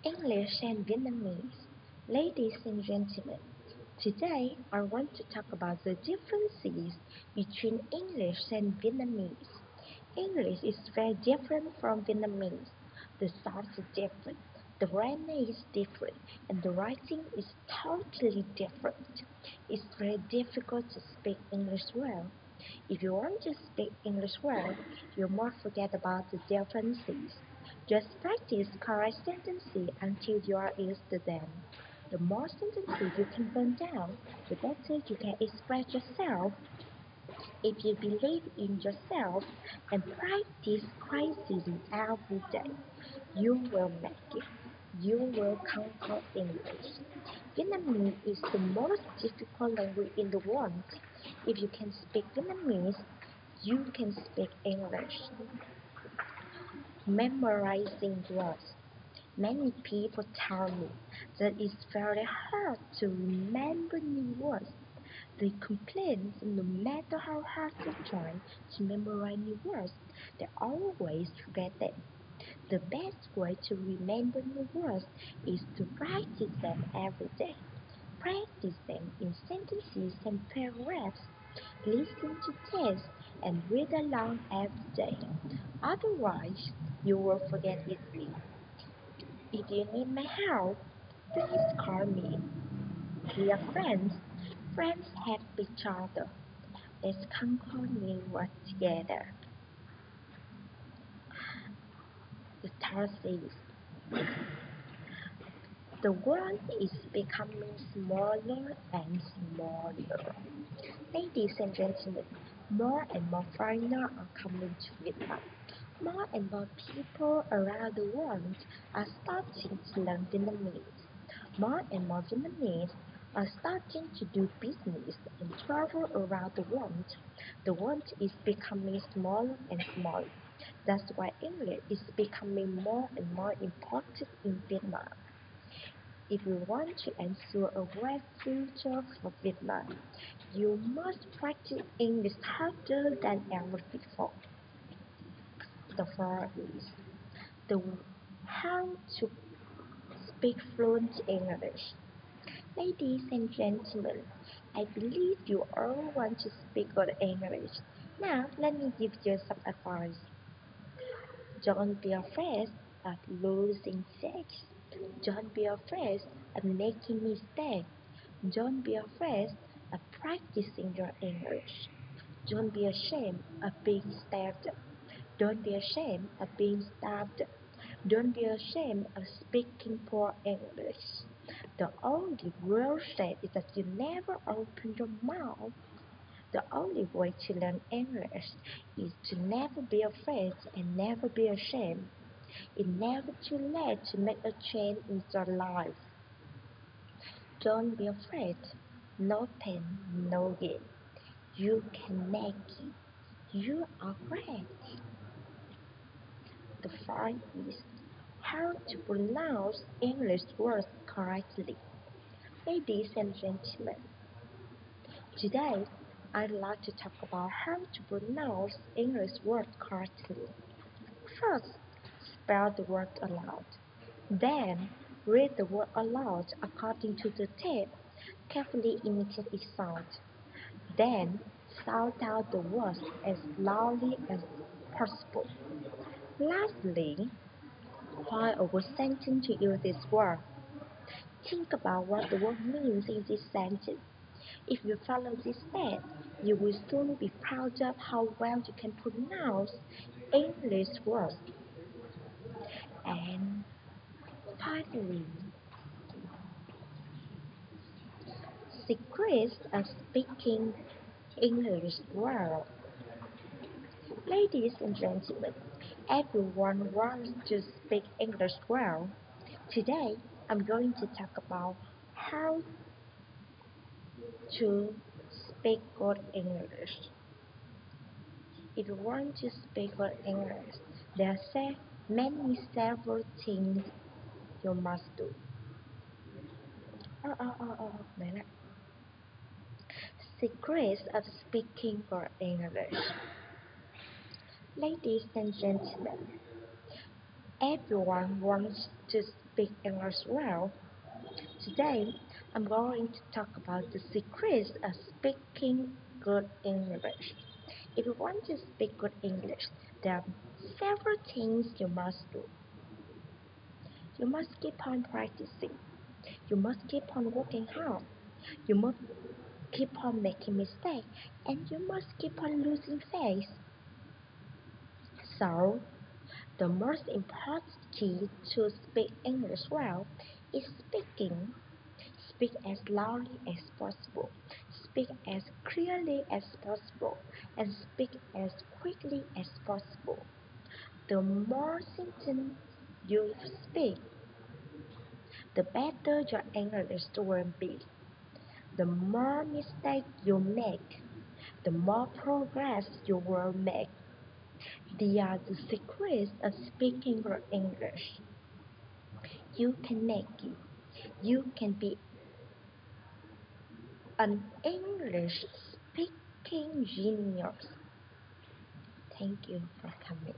English and Vietnamese. Ladies and gentlemen, today I want to talk about the differences between English and Vietnamese. English is very different from Vietnamese. The sound is different, the grammar is different, and the writing is totally different. It's very difficult to speak English well. If you want to speak English well, you must forget about the differences. Just practice correct sentences until you are used to them. The more sentences you can burn down, the better you can express yourself. If you believe in yourself and practice crazily every day, you will make it. You will conquer English. Vietnamese is the most difficult language in the world. If you can speak Vietnamese, you can speak English. Memorizing words. Many people tell me that it's very hard to remember new words. They complain that no matter how hard they try to memorize new words, they always forget them. The best way to remember new words is to practice them every day. Practice them in sentences and paragraphs. Listen to tests and read along every day. Otherwise, you will forget easily. If you need my help, please call me. We are friends. Friends help each other. Let's conquer new world together. The third is the world is becoming smaller and smaller. Ladies and gentlemen, more and more foreigners are coming to Vietnam. More and more people around the world are starting to learn Vietnamese. More and more Vietnamese are starting to do business and travel around the world. The world is becoming smaller and smaller. That's why English is becoming more and more important in Vietnam. If you want to ensure a bright future for Vietnam, you must practice English harder than ever before. The fourth is the how to speak fluent English. Ladies and gentlemen, I believe you all want to speak good English. Now, let me give you some advice. Don't be afraid of losing sex. Don't be afraid of making mistakes. Don't be afraid of practicing your English. Don't be ashamed of being stabbed. Don't be ashamed of being stabbed. Don't be ashamed of speaking poor English. The only real shame is that you never open your mouth. The only way to learn English is to never be afraid and never be ashamed. It's never too late to make a change in your life. Don't be afraid. No pain, no gain. You can make it. You are great. The fourth is how to pronounce English words correctly. Ladies and gentlemen, today I'd like to talk about how to pronounce English words correctly. First, spell the word aloud. Then, read the word aloud according to the tape. Carefully imitate its sound. Then, sound out the words as loudly as possible. Lastly, find a good sentence to use this word. Think about what the word means in this sentence. If you follow this step, you will soon be proud of how well you can pronounce English words. And finally, secrets of speaking English well. Ladies and gentlemen, everyone wants to speak English well. Today, I'm going to talk about how to speak good English. If you want to speak good English, there are several things you must do. Này nè. Secrets of speaking good English. Ladies and gentlemen, everyone wants to speak English well. Today, I'm going to talk about the secrets of speaking good English. If you want to speak good English, there are several things you must do. You must keep on practicing. You must keep on working hard. You must keep on making mistakes. And you must keep on losing faith. So, the most important key to speak English well is speaking. Speak as loudly as possible, speak as clearly as possible, and speak as quickly as possible. The more sentences you speak, the better your English will be. The more mistakes you make, the more progress you will make. These are the secrets of speaking your English. You can make it. You can be an English speaking genius. Thank you for coming.